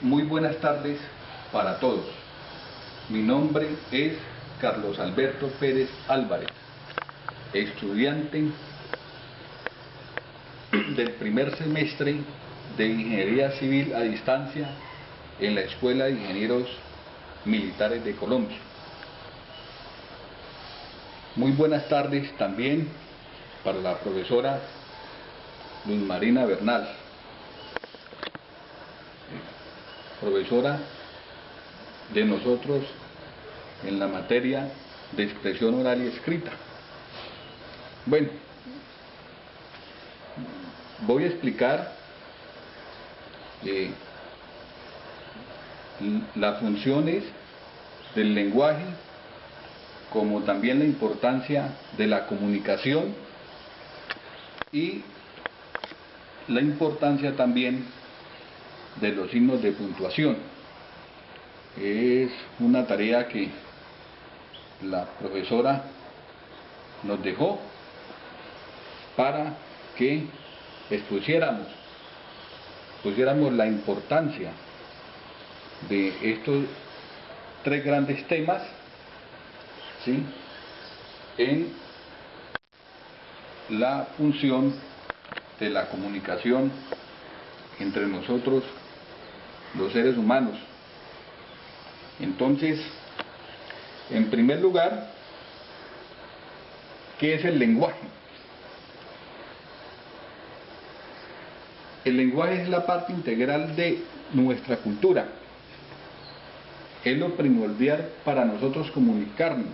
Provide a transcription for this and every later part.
Muy buenas tardes para todos. Mi nombre es Carlos Alberto Pérez Álvarez, estudiante del primer semestre de Ingeniería Civil a Distancia en la Escuela de Ingenieros Militares de Colombia. Muy buenas tardes también para la profesora Luz Marina Bernal, profesora de nosotros en la materia de expresión oral y escrita. Bueno, voy a explicar las funciones del lenguaje, como también la importancia de la comunicación y la importancia también de los signos de puntuación. Es una tarea que la profesora nos dejó para que pusiéramos la importancia de estos tres grandes temas, ¿sí?, en la función de la comunicación entre nosotros los seres humanos. Entonces, en primer lugar, ¿qué es el lenguaje? El lenguaje es la parte integral de nuestra cultura. Es lo primordial para nosotros comunicarnos.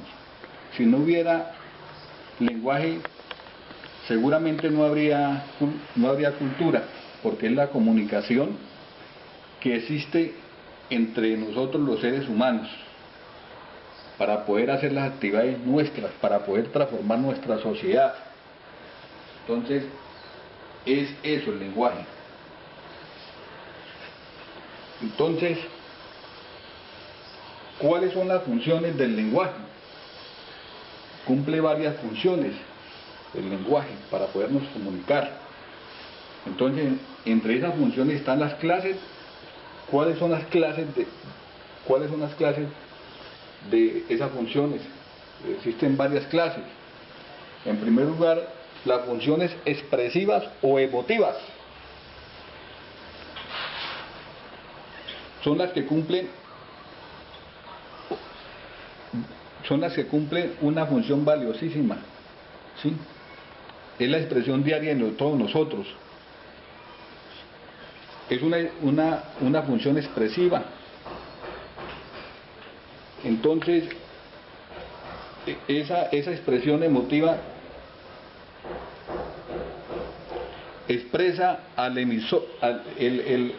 Si no hubiera lenguaje, seguramente no habría cultura, porque es la comunicación que existe entre nosotros los seres humanos para poder hacer las actividades nuestras, para poder transformar nuestra sociedad. Entonces, es eso el lenguaje. Entonces, ¿cuáles son las funciones del lenguaje? Cumple varias funciones el lenguaje para podernos comunicar. Entonces, entre esas funciones están las clases. ¿Cuáles son las clases de esas funciones? Existen varias clases. En primer lugar, las funciones expresivas o emotivas son las que cumplen una función valiosísima, ¿sí? Es la expresión diaria de todos nosotros. Es una función expresiva. Entonces, esa expresión emotiva expresa al emisor, el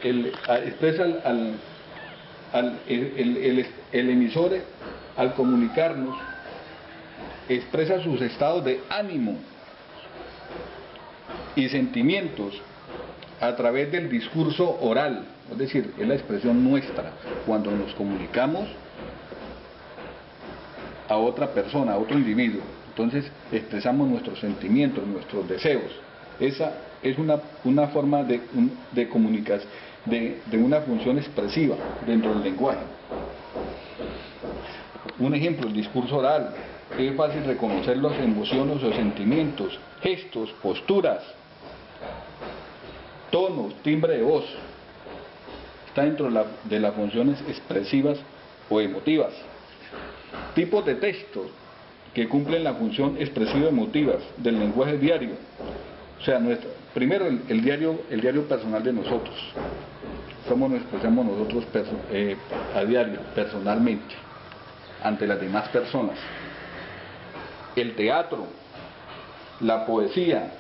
emisor al comunicarnos, expresa sus estados de ánimo y sentimientos a través del discurso oral, es decir, es la expresión nuestra cuando nos comunicamos a otra persona, a otro individuo. Entonces expresamos nuestros sentimientos, nuestros deseos. Esa es una forma de comunicación, de una función expresiva dentro del lenguaje. Un ejemplo, el discurso oral. Es fácil reconocer las emociones o sentimientos, gestos, posturas, tonos, timbre de voz. Está dentro de las funciones expresivas o emotivas. Tipos de textos que cumplen la función expresiva emotiva del lenguaje diario. O sea, primero el diario personal de nosotros. Cómo nos expresamos nosotros a diario, personalmente, ante las demás personas. El teatro, la poesía,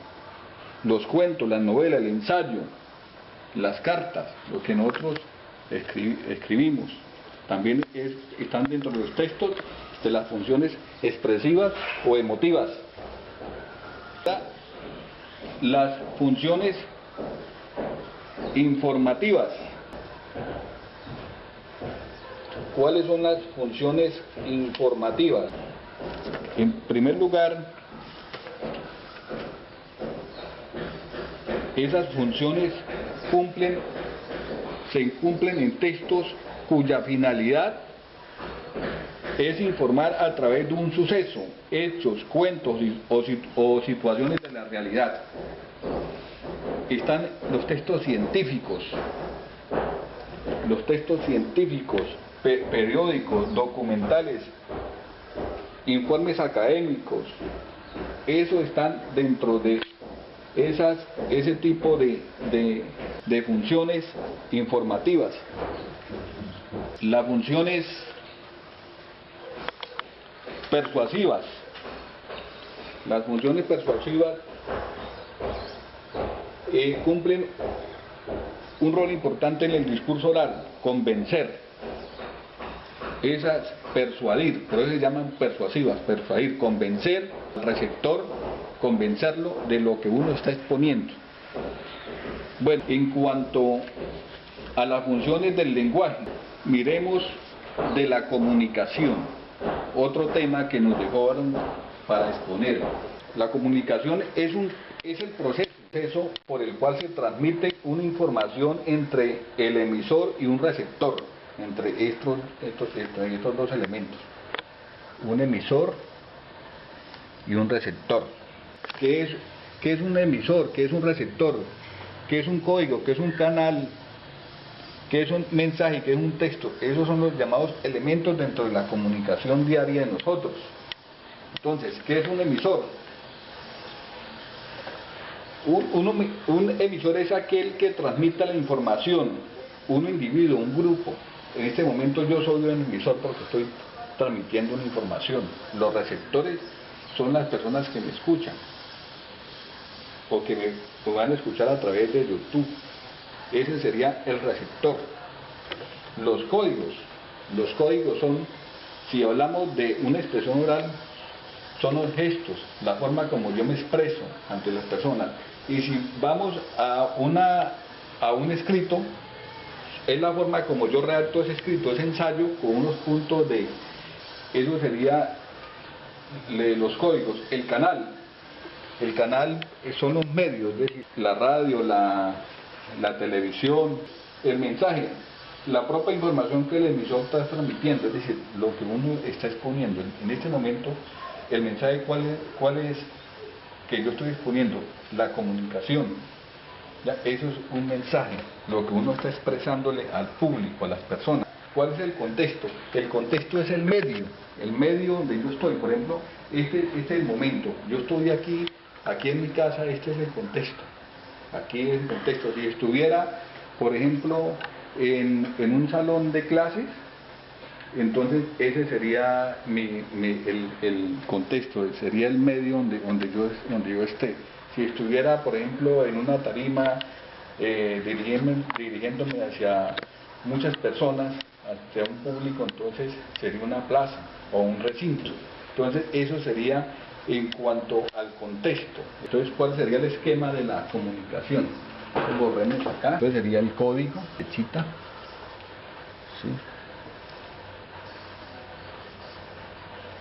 los cuentos, las novelas, el ensayo, las cartas, lo que nosotros escribimos, también están dentro de los textos de las funciones expresivas o emotivas. Las funciones informativas. ¿Cuáles son las funciones informativas? En primer lugar, esas funciones cumplen se cumplen en textos cuya finalidad es informar a través de un suceso, hechos, cuentos o situaciones de la realidad. Están los textos científicos, periódicos, documentales, informes académicos. Eso están dentro de ese tipo de funciones informativas. Las funciones persuasivas. Las funciones persuasivas cumplen un rol importante en el discurso oral, convencer. Esas, persuadir, por eso se llaman persuasivas, persuadir, convencer al receptor, convencerlo de lo que uno está exponiendo. Bueno, en cuanto a las funciones del lenguaje, miremos de la comunicación, otro tema que nos dejaron para exponer. La comunicación es el proceso por el cual se transmite una información entre el emisor y un receptor, entre estos dos elementos, un emisor y un receptor. ¿Qué es un emisor? ¿Qué es un receptor? ¿Qué es un código? ¿Qué es un canal? ¿Qué es un mensaje? ¿Qué es un texto? Esos son los llamados elementos dentro de la comunicación diaria de nosotros. Entonces, ¿qué es un emisor? Un emisor es aquel que transmite la información, un individuo, un grupo. En este momento yo soy un emisor porque estoy transmitiendo una información. Los receptores son las personas que me escuchan o que me van a escuchar a través de YouTube. Ese sería el receptor. Los códigos son, si hablamos de una expresión oral, son los gestos, la forma como yo me expreso ante las personas. Y si vamos a un escrito, es la forma como yo redacto ese escrito, ese ensayo, con unos puntos de... Eso sería los códigos. El canal son los medios, es decir, la radio, la televisión, el mensaje, la propia información que el emisor está transmitiendo, es decir, lo que uno está exponiendo. En este momento, el mensaje, ¿cuál es que yo estoy exponiendo? La comunicación. ¿Ya? Eso es un mensaje, lo que uno está expresándole al público, a las personas. ¿Cuál es el contexto? El contexto es el medio donde yo estoy. Por ejemplo, este es el momento. Yo estoy aquí en mi casa, este es el contexto. Aquí es el contexto. Si estuviera, por ejemplo, en un salón de clases, entonces ese sería el contexto, sería el medio donde yo esté. Si estuviera, por ejemplo, en una tarima dirigiéndome hacia muchas personas, hacia un público, entonces sería una plaza o un recinto. Entonces eso sería en cuanto al contexto. Entonces, ¿cuál sería el esquema de la comunicación? Entonces, volvemos acá. Entonces sería el código, flechita, ¿sí?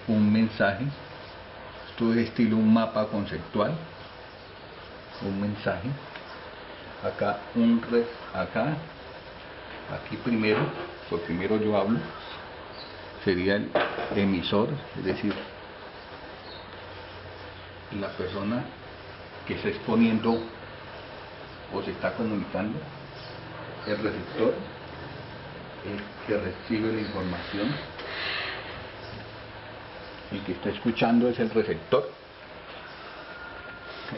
Un mensaje, esto es estilo un mapa conceptual, un mensaje, acá aquí primero, por primero yo hablo, sería el emisor, es decir, la persona que está exponiendo o se está comunicando, el receptor, el que recibe la información. El que está escuchando es el receptor.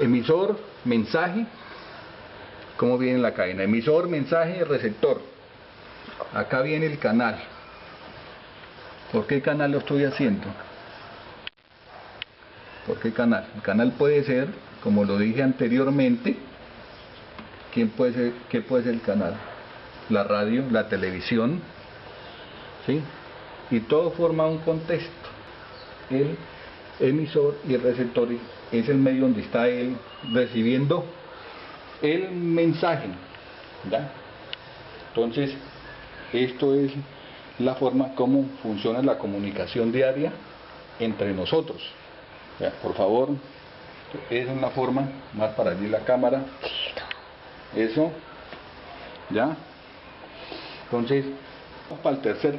Emisor, mensaje. ¿Cómo viene la cadena? Emisor, mensaje, receptor. Acá viene el canal. ¿Por qué canal lo estoy haciendo? ¿Por qué canal? El canal puede ser, como lo dije anteriormente, ¿qué puede ser el canal? La radio, la televisión, ¿sí? Y todo forma un contexto. El emisor y el receptor es el medio donde está él recibiendo el mensaje, ¿ya? Entonces, esto es la forma como funciona la comunicación diaria entre nosotros. ¿Ya? Por favor, esa es una forma, más para allí la cámara, eso, ¿ya? Entonces, vamos para el tercer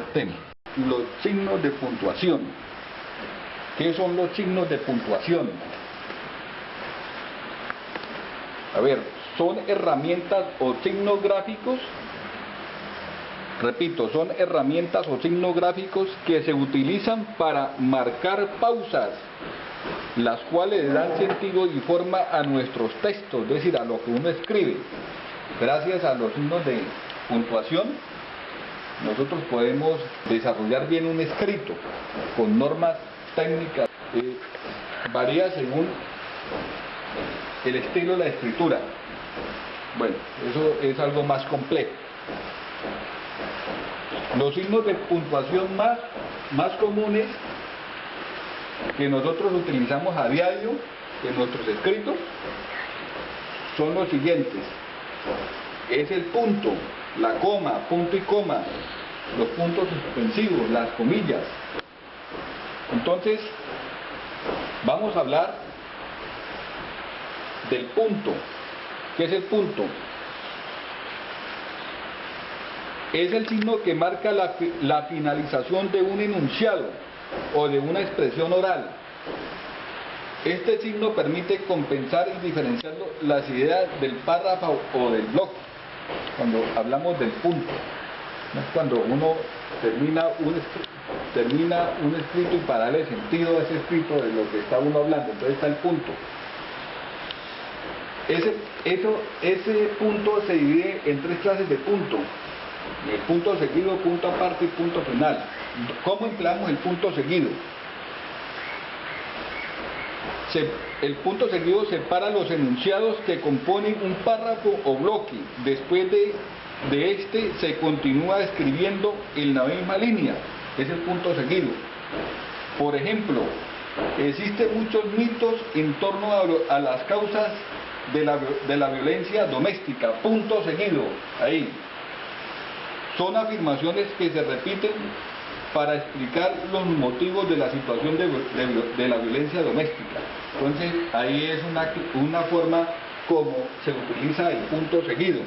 tema. Los signos de puntuación. ¿Qué son los signos de puntuación? A ver, son herramientas o signos gráficos. Repito, son herramientas o signos gráficos que se utilizan para marcar pausas, las cuales le dan sentido y forma a nuestros textos, es decir, a lo que uno escribe. Gracias a los signos de puntuación, nosotros podemos desarrollar bien un escrito con normas técnicas. Varía según el estilo de la escritura. Bueno, eso es algo más complejo. Los signos de puntuación más comunes que nosotros utilizamos a diario en nuestros escritos son los siguientes. Es el punto, la coma, punto y coma, los puntos suspensivos, las comillas. Entonces, vamos a hablar del punto. ¿Qué es el punto? Es el signo que marca la finalización de un enunciado o de una expresión oral. Este signo permite compensar y diferenciar las ideas del párrafo o del bloque. Cuando hablamos del punto, ¿no? Cuando uno termina un escrito y para darle sentido a ese escrito de lo que está uno hablando, entonces está el punto. Ese punto se divide en tres clases de punto: el punto seguido, punto aparte y punto final. ¿Cómo empleamos el punto seguido? El punto seguido separa los enunciados que componen un párrafo o bloque. Después de este se continúa escribiendo en la misma línea. Es el punto seguido. Por ejemplo, existen muchos mitos en torno a las causas de la violencia doméstica. Punto seguido. Ahí. Son afirmaciones que se repiten para explicar los motivos de la situación de la violencia doméstica. Entonces, ahí es una forma como se utiliza el punto seguido.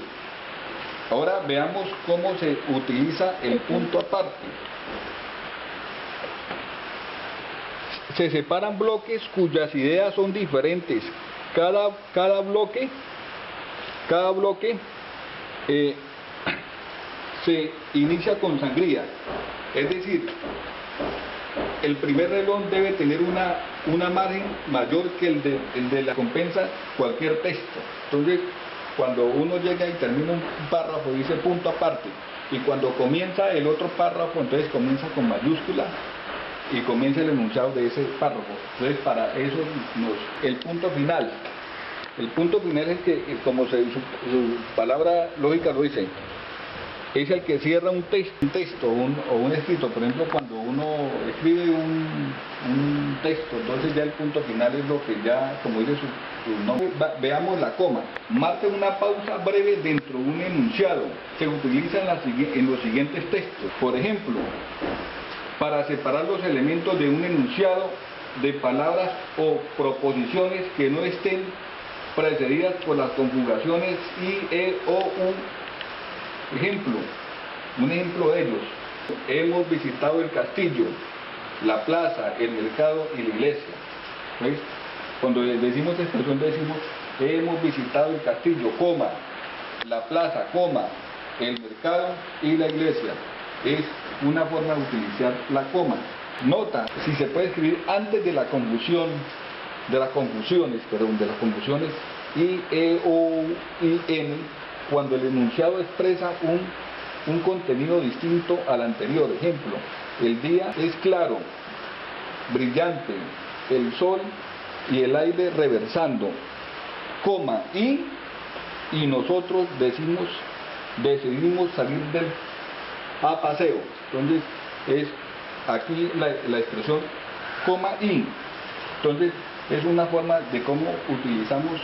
Ahora veamos cómo se utiliza el punto aparte. Se separan bloques cuyas ideas son diferentes. Cada bloque se inicia con sangría. Es decir, el primer renglón debe tener una margen mayor que el de la compensa cualquier texto. Entonces, cuando uno llega y termina un párrafo, dice punto aparte, y cuando comienza el otro párrafo, entonces comienza con mayúscula y comienza el enunciado de ese párrafo. Entonces, para eso el punto final. El punto final es que, como su palabra lógica lo dice, es el que cierra un texto o un escrito. Por ejemplo, cuando uno escribe un texto, entonces ya el punto final es lo que ya, como dice su nombre. Veamos la coma. Marca una pausa breve dentro de un enunciado. Se utiliza en los siguientes textos. Por ejemplo, para separar los elementos de un enunciado de palabras o proposiciones que no estén precedidas por las conjugaciones y, o, u. Un ejemplo de ellos: hemos visitado el castillo, la plaza, el mercado y la iglesia. ¿Ves? Cuando decimos esta expresión, decimos hemos visitado el castillo, coma, la plaza, coma, el mercado y la iglesia. Es una forma de utilizar la coma. Nota, si se puede escribir antes de las confusiones I, E, O, I, N, cuando el enunciado expresa un contenido distinto al anterior. Ejemplo: el día es claro, brillante, el sol y el aire reversando, coma, y nosotros decidimos salir a paseo. Entonces, es aquí la expresión coma y. Entonces, es una forma de cómo utilizamos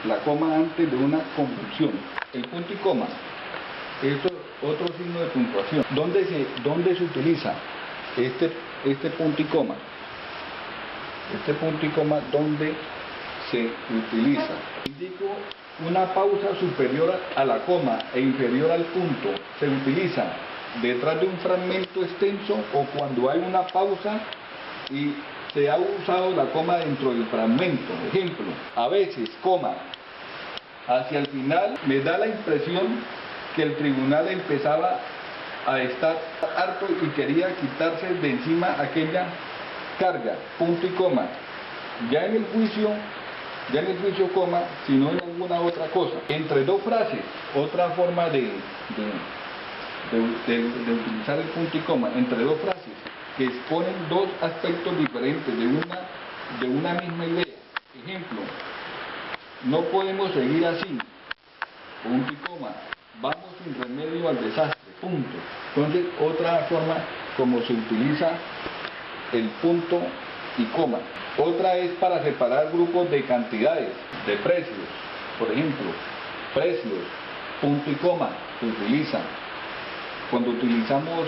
la coma antes de una conjunción. El punto y coma, esto es otro signo de puntuación. ¿Dónde se utiliza este punto y coma? Este punto y coma, ¿dónde se utiliza? Indico una pausa superior a la coma e inferior al punto se utiliza detrás de un fragmento extenso o cuando hay una pausa y se ha usado la coma dentro del fragmento. Ejemplo, a veces, coma, hacia el final me da la impresión que el tribunal empezaba a estar harto y quería quitarse de encima aquella carga, punto y coma. Ya en el juicio, coma, si no en alguna otra cosa. Entre dos frases, otra forma de utilizar el punto y coma, entre dos frases que exponen dos aspectos diferentes de una misma idea. Ejemplo, no podemos seguir así, punto y coma, vamos sin remedio al desastre, punto. Entonces, otra forma como se utiliza el punto y coma. Otra es para separar grupos de cantidades, de precios. Por ejemplo, precios, punto y coma, se utiliza. Cuando utilizamos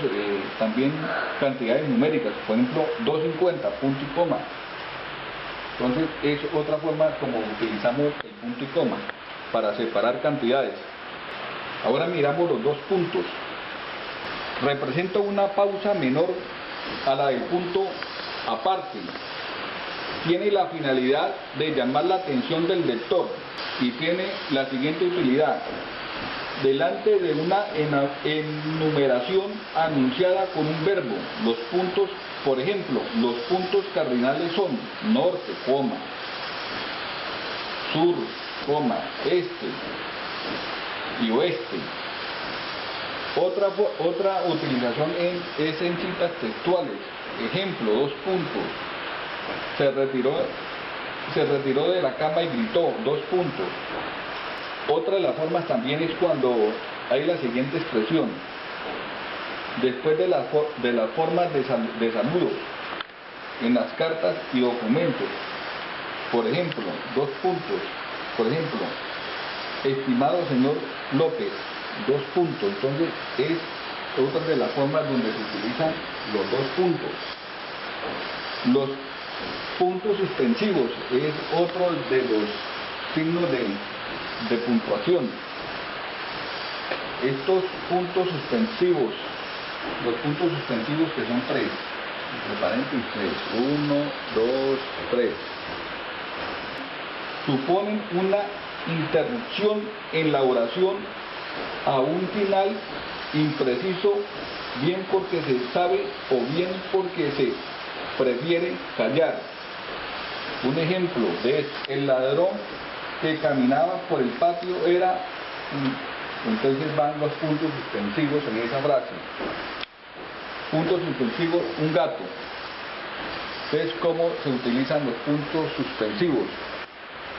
también cantidades numéricas, por ejemplo, 250, punto y coma. Entonces, es otra forma como utilizamos el punto y coma, para separar cantidades. Ahora miramos los dos puntos. Representa una pausa menor a la del punto aparte. Tiene la finalidad de llamar la atención del lector y tiene la siguiente utilidad. Delante de una enumeración anunciada con un verbo, los puntos, por ejemplo, los puntos cardinales son norte, coma, sur, coma, este y oeste. Otra utilización es en citas textuales. Ejemplo, dos puntos. Se retiró de la cama y gritó, dos puntos. Otra de las formas también es cuando hay la siguiente expresión. Después de las formas de saludo en las cartas y documentos. Por ejemplo, dos puntos. Por ejemplo, estimado señor López, dos puntos. Entonces es otra de las formas donde se utilizan los dos puntos. Los puntos suspensivos es otro de los signos de puntuación. Estos puntos suspensivos, los puntos suspensivos que son tres, entre paréntesis tres, 1, 2, 3, suponen una interrupción en la oración a un final impreciso, bien porque se sabe o bien porque se prefiere callar. Un ejemplo de esto, el ladrón que caminaba por el patio era, entonces van los puntos suspensivos en esa frase. Puntos suspensivos, un gato. Entonces, ¿cómo se utilizan los puntos suspensivos?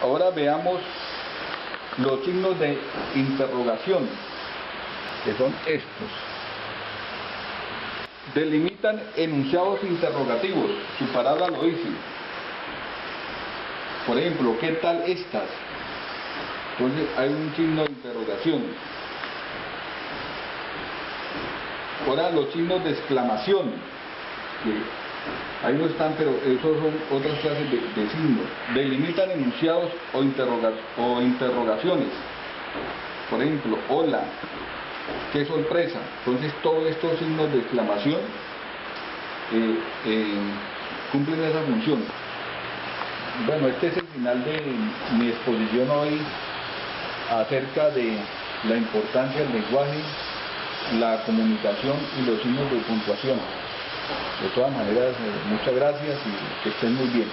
Ahora veamos los signos de interrogación, que son estos. Delimitan enunciados interrogativos, su palabra lo dice. Por ejemplo, ¿qué tal estás? Entonces hay un signo de interrogación. Ahora los signos de exclamación, que ahí no están, pero esos son otras clases de signos. Delimitan enunciados o interrogaciones. Por ejemplo, hola, qué sorpresa. Entonces todos estos signos de exclamación cumplen esa función. Bueno, este es el final de mi exposición hoy acerca de la importancia del lenguaje, la comunicación y los signos de puntuación. De todas maneras, muchas gracias y que estén muy bien.